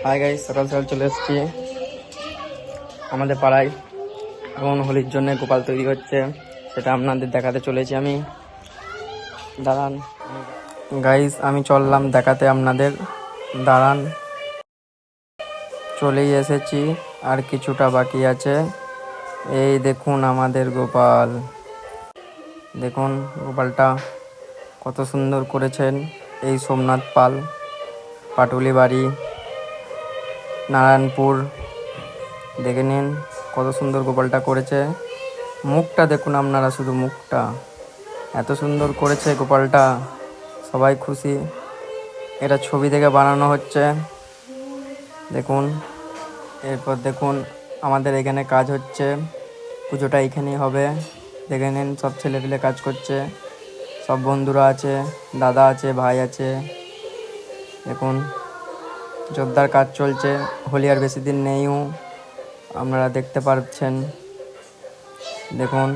Hi guys, সকাল সকাল চলে এসেছি আমাদের পাড়ায়। এখন হোলির জন্য গোপাল তৈরি হচ্ছে, সেটা আপনাদের দেখাতে চলেছি আমি। দাঁড়ান গাইস, আমি চললাম দেখাতে আপনাদের। দাঁড়ান, চলেই এসেছি, আর কিছুটা বাকি আছে। এই দেখুন আমাদের গোপাল, দেখুন গোপালটা কত সুন্দর করেছেন। এই সোমনাথ পাল, পাটুলি বাড়ি, নারায়ণপুর। দেখে নিন কত সুন্দর গোপালটা করেছে। মুখটা দেখুন আপনারা, শুধু মুখটা এত সুন্দর করেছে গোপালটা, সবাই খুশি। এটা ছবি থেকে বানানো হচ্ছে, দেখুন। এরপর দেখুন আমাদের এখানে কাজ হচ্ছে, পুজোটা এখানেই হবে। দেখে নিন সব ছেলেপিলে কাজ করছে, সব বন্ধুরা আছে, দাদা আছে, ভাই আছে। দেখুন জোরদার কাজ চলছে, হোলি আর বেশি দিন নেইও, আপনারা দেখতে পাচ্ছেন। দেখুন